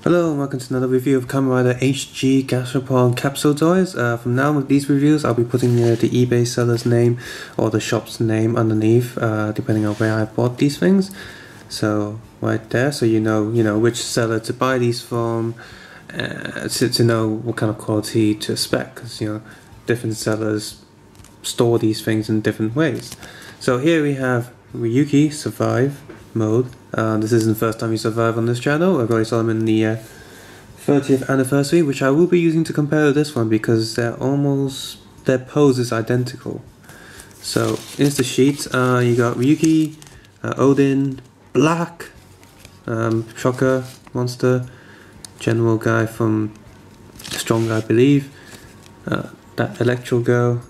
Hello and welcome to another review of Kamen HG Gastropon capsule toys. From now on with these reviews I'll be putting the eBay seller's name or the shop's name underneath depending on where I bought these things. So right there, so you know which seller to buy these from, to know what kind of quality to expect, because different sellers store these things in different ways. So here we have Ryuki Survive mode. This isn't the first time you survive on this channel. I've already saw them in the 30th anniversary, which I will be using to compare to this one because their pose is identical. So here's the sheet. You got Ryuki, Odin, Black, Shocker, Monster, General guy from Strong, I believe. That Electro girl,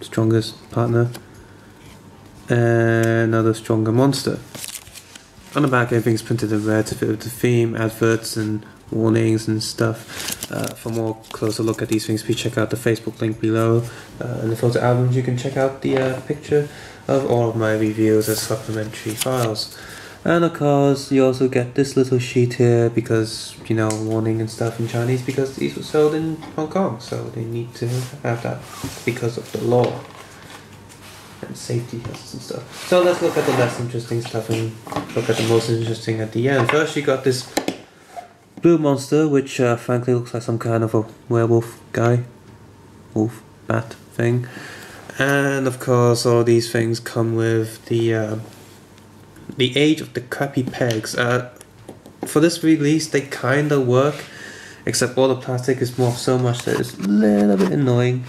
strongest partner, and another stronger monster. On the back everything's printed in red to fit with the theme, adverts and warnings and stuff. For more closer look at these things, please check out the Facebook link below. In the photo albums you can check out the picture of all of my reviews as supplementary files. And of course you also get this little sheet here because, warning and stuff in Chinese, because these were sold in Hong Kong, so they need to have that because of the law and safety hazards and stuff. So let's look at the less interesting stuff and look at the most interesting at the end. First you got this blue monster, which frankly looks like some kind of a werewolf guy, wolf, bat thing. And of course all these things come with the age of the crappy pegs. For this release they kinda work, except all the plastic is more so much that it's a little bit annoying.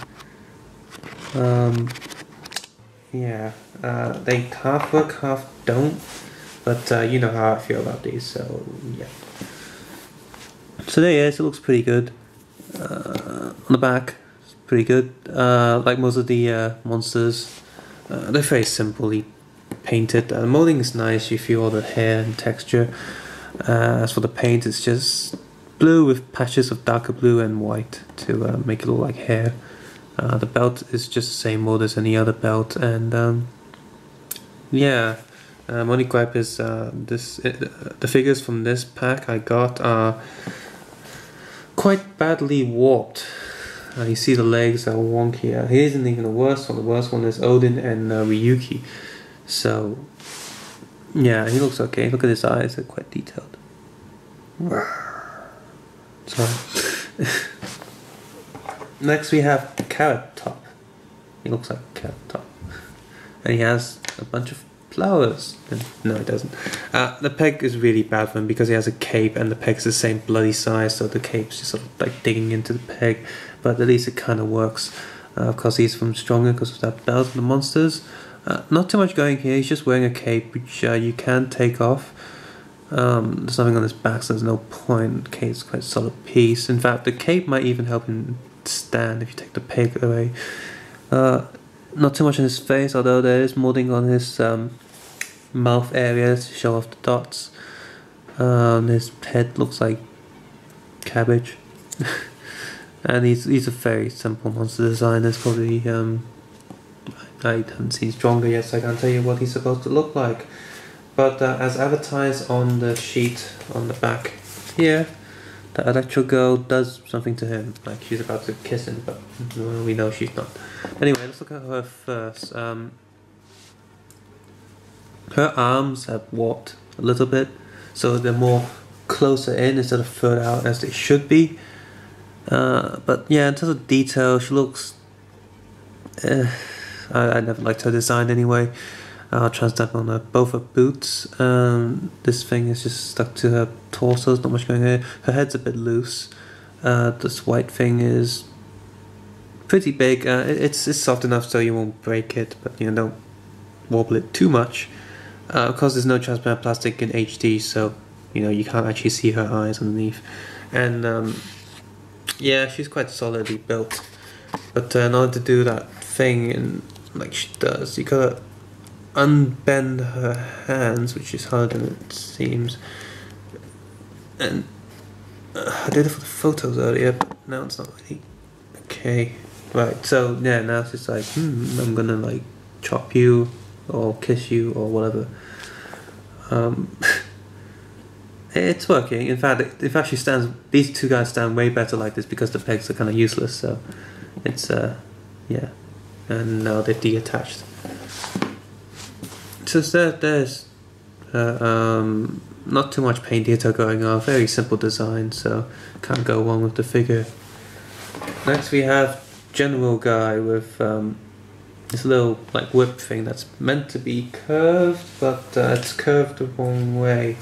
Yeah, they half work, half don't, but you know how I feel about these, so yeah. So there it is, it looks pretty good. On the back, it's pretty good. Like most of the monsters, they're very simply painted. The molding is nice, you feel all the hair and texture. As for the paint, it's just blue with patches of darker blue and white to make it look like hair. The belt is just the same mold as any other belt, and yeah, my only gripe is the figures from this pack I got are quite badly warped. You see the legs are wonky. He isn't even the worst one. The worst one is Odin and Ryuki. So yeah, he looks okay. Look at his eyes; they're quite detailed. Sorry. Next we have Carrot Top. He looks like a carrot top. And he has a bunch of flowers. No, he doesn't. The peg is really bad for him because he has a cape and the peg's the same bloody size, so the cape's just sort of like digging into the peg. But at least it kind of works. Of course he's from Stronger because of that belt and the monsters. Not too much going here. He's just wearing a cape which you can take off. There's nothing on his back, so there's no point. The cape's quite a solid piece. In fact, the cape might even help him stand if you take the peg away. Not too much on his face, although there is molding on his mouth area to show off the dots. His head looks like cabbage. And he's a very simple monster design. There's probably I haven't seen Stronger yet, so I can't tell you what he's supposed to look like. But as advertised on the sheet on the back here, the Electro girl does something to him, like she's about to kiss him, but we know she's not. Anyway, let's look at her first. Her arms have warped a little bit, so they're more closer in instead of further out as they should be. But yeah, in terms of detail, she looks... I never liked her design anyway. I'll translate on both her boots. This thing is just stuck to her torso, there's not much going on. Her head's a bit loose. This white thing is pretty big. It's soft enough so you won't break it, but don't wobble it too much. Of course there's no transparent plastic in HD, so you can't actually see her eyes underneath. And yeah, she's quite solidly built. But in order to do that thing, like she does, you gotta unbend her hands, which is harder than it seems. And I did it for the photos earlier, but now it's not really okay. Right, so yeah, now it's just like, I'm gonna like chop you or kiss you or whatever. It's working. In fact, it actually stands. These two guys stand way better like this because the pegs are kind of useless. So it's yeah, and now they're detached. So there's not too much paint detail going on. Very simple design, so can't go wrong with the figure. Next we have General Guy with this little like whip thing that's meant to be curved, but it's curved the wrong way.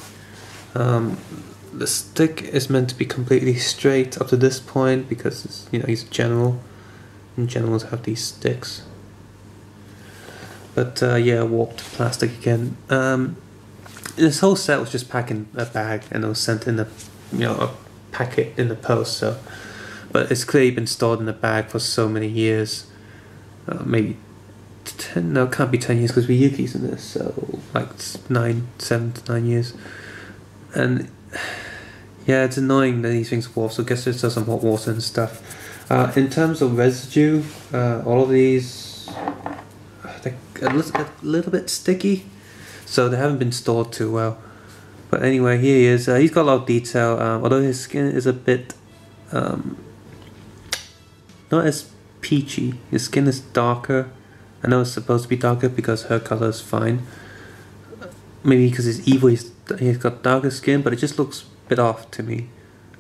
The stick is meant to be completely straight up to this point because it's, you know, he's a general, and generals have these sticks. But yeah, warped plastic again. This whole set was just packed in a bag and it was sent in a packet in the post. So, but it's clearly been stored in a bag for so many years. Maybe 10. No, it can't be 10 years because Ryuki's in this. So like 7 to 9 years. And yeah, it's annoying that these things warp, so I guess there's some hot water and stuff. In terms of residue, all of these they're a little bit sticky, so they haven't been stored too well. But anyway, here he is. He's got a lot of detail, although his skin is a bit not as peachy. His skin is darker. I know it's supposed to be darker because her color is fine. Maybe because he's evil, he's got darker skin, but it just looks a bit off to me.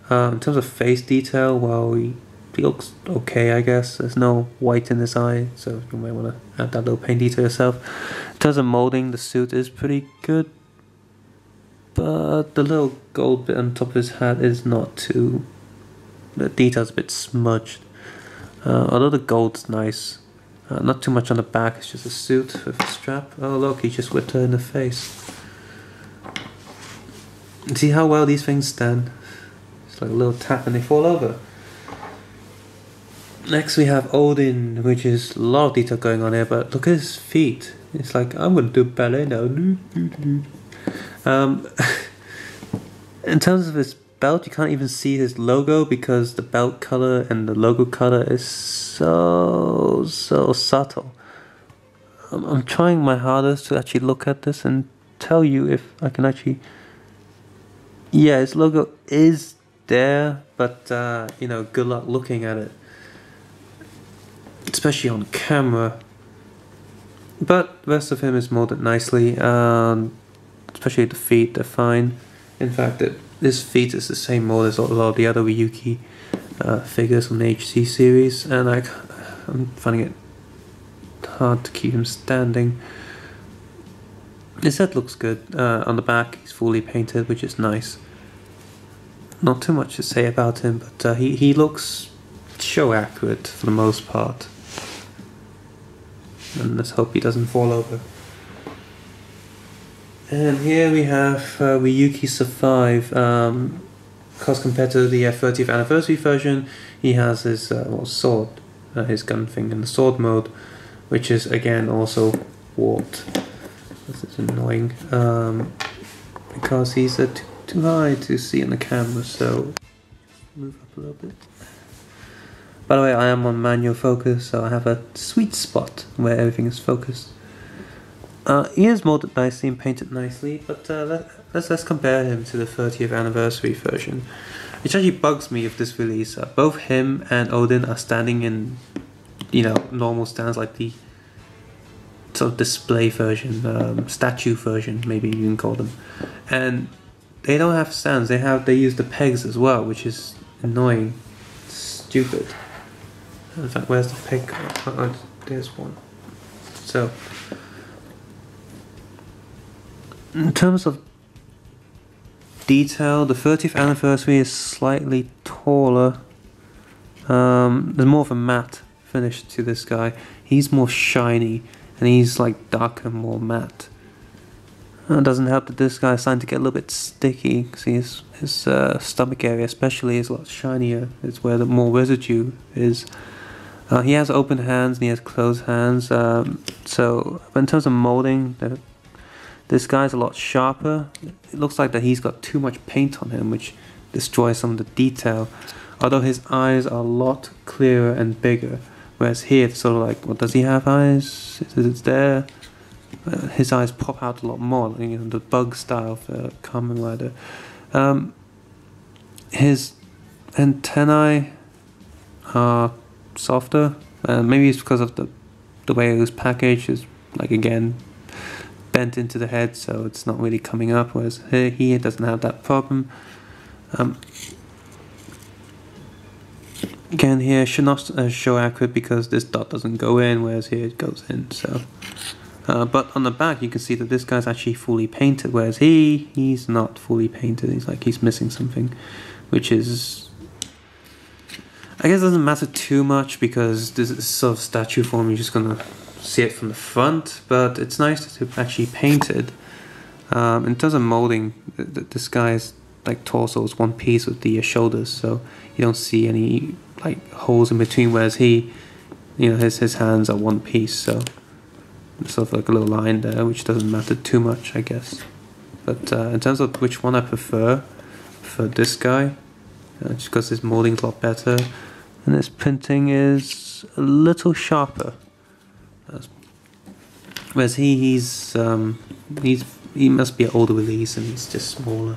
In terms of face detail, well, he looks okay, I guess. There's no white in his eye, so you might want to add that little paint detail yourself. In terms of molding, the suit is pretty good, but the little gold bit on top of his hat is not too... The detail's a bit smudged. Although the gold's nice. Not too much on the back, it's just a suit with a strap. Oh look, he just whipped her in the face. See how well these things stand? It's like a little tap and they fall over. Next we have Odin, which is a lot of detail going on here, but look at his feet. It's like, I'm going to do ballet now. In terms of his belt, you can't even see his logo because the belt color and the logo color is so subtle. I'm trying my hardest to actually look at this and tell you if I can actually... Yeah, his logo is there, but you know, good luck looking at it, especially on camera. But the rest of him is molded nicely, especially the feet, they're fine. In fact, this feet is the same mold as a lot of the other Ryuki figures from the HC series, and I'm finding it hard to keep him standing. His head looks good. On the back he's fully painted, which is nice. Not too much to say about him, but he looks show accurate for the most part. And let's hope he doesn't fall over. And here we have Ryuki Survive. Because compared to the 30th anniversary version, he has his sword, his gun thing in the sword mode, which is again also warped. This is annoying because he's too high to see in the camera, so move up a little bit. By the way, I am on manual focus, so I have a sweet spot where everything is focused. He is molded nicely and painted nicely, but let's compare him to the 30th anniversary version, which actually bugs me with this release. Both him and Odin are standing in, you know, normal stands, like the sort of display version, statue version, maybe you can call them, and they don't have stands. They use the pegs as well, which is annoying, stupid. In fact, where's the peg? Oh, there's one. So, in terms of detail, the 30th anniversary is slightly taller. There's more of a matte finish to this guy. He's more shiny, and he's like darker, more matte. It doesn't help that this guy is starting to get a little bit sticky. See, his stomach area especially is a lot shinier. It's where the more residue is. He has open hands and he has closed hands. So in terms of molding, this guy's a lot sharper. It looks like that he's got too much paint on him, which destroys some of the detail. Although his eyes are a lot clearer and bigger. Whereas here it's sort of like, well, does he have eyes? Is it there? his eyes pop out a lot more, you know, the bug style of the Kamen Rider. His antennae are softer, and maybe it's because of the way it was packaged. Is like again bent into the head, so it's not really coming up. Whereas he doesn't have that problem. Again, here should not show accurate because this dot doesn't go in, whereas here it goes in. So, but on the back you can see that this guy's actually fully painted, whereas he's not fully painted. He's missing something, which is, I guess, doesn't matter too much because this is sort of statue form. You're just gonna see it from the front, but it's nice to actually paint it. In terms of molding, this guy's like torso is one piece with the shoulders, so you don't see any like holes in between, whereas he, you know, his hands are one piece, so there's sort of like a little line there, which doesn't matter too much, I guess. But in terms of which one I prefer this guy, just because his molding is a lot better, and his printing is a little sharper. Whereas he must be an older release and he's just smaller.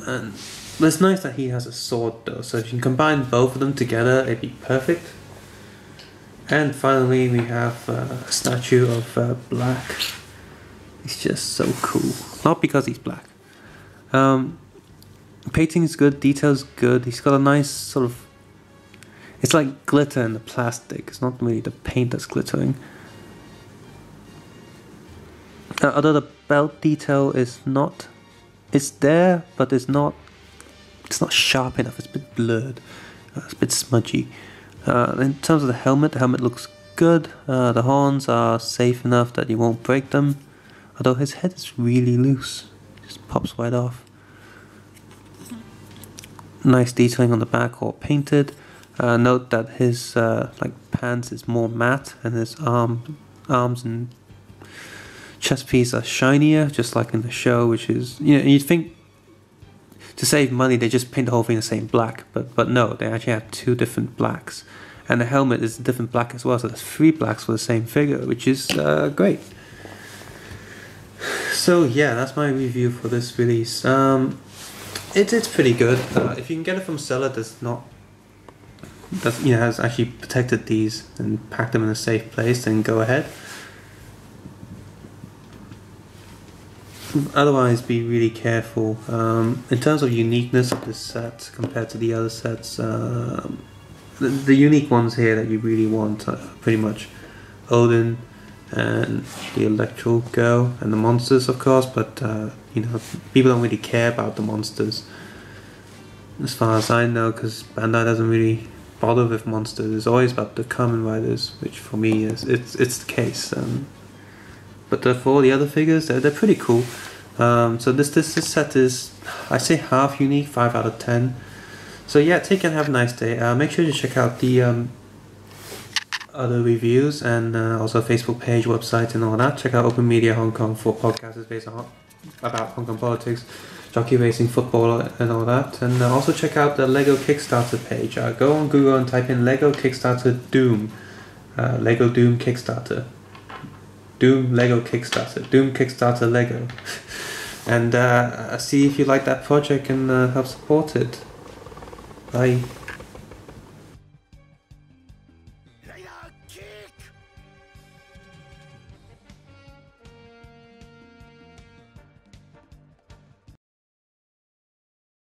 And but it's nice that he has a sword though, so if you can combine both of them together, it'd be perfect. And finally we have a statue of Black. He's just so cool. Not because he's black. Painting is good, detail's good. He's got a nice sort of, it's like glitter in the plastic. It's not really the paint that's glittering. Although the belt detail is not, it's there, but it's not sharp enough. It's a bit blurred. It's a bit smudgy. In terms of the helmet looks good. The horns are safe enough that you won't break them. Although his head is really loose. It just pops right off. Nice detailing on the back, all painted. Note that his like pants is more matte, and his arms and chest piece are shinier, just like in the show, which is, you know, you'd think to save money they just paint the whole thing the same black, but no, they actually have two different blacks, and the helmet is a different black as well, so there's 3 blacks for the same figure, which is great. So yeah, that's my review for this release. It's pretty good. If you can get it from a seller that's has actually protected these and packed them in a safe place, then go ahead. Otherwise, be really careful. In terms of uniqueness of this set compared to the other sets, the unique ones here that you really want are pretty much Odin and the Electro girl and the monsters, of course. But you know, people don't really care about the monsters, as far as I know, because Bandai doesn't really bother with monsters. It's always about the Kamen Riders, which for me is it's the case. But for all the other figures, they're pretty cool. So this set is, I say, half unique, 5 out of 10. So yeah, take care and have a nice day. Make sure to check out the other reviews and also Facebook page, website, and all that. Check out Open Media Hong Kong for podcasts based on about Hong Kong politics, jockey racing, football, and all that. And also check out the Lego Kickstarter page. Go on Google and type in Lego Kickstarter Doom, Lego Doom Kickstarter. Doom Lego Kickstarter, Doom Kickstarter Lego, and see if you like that project and help support it. Bye.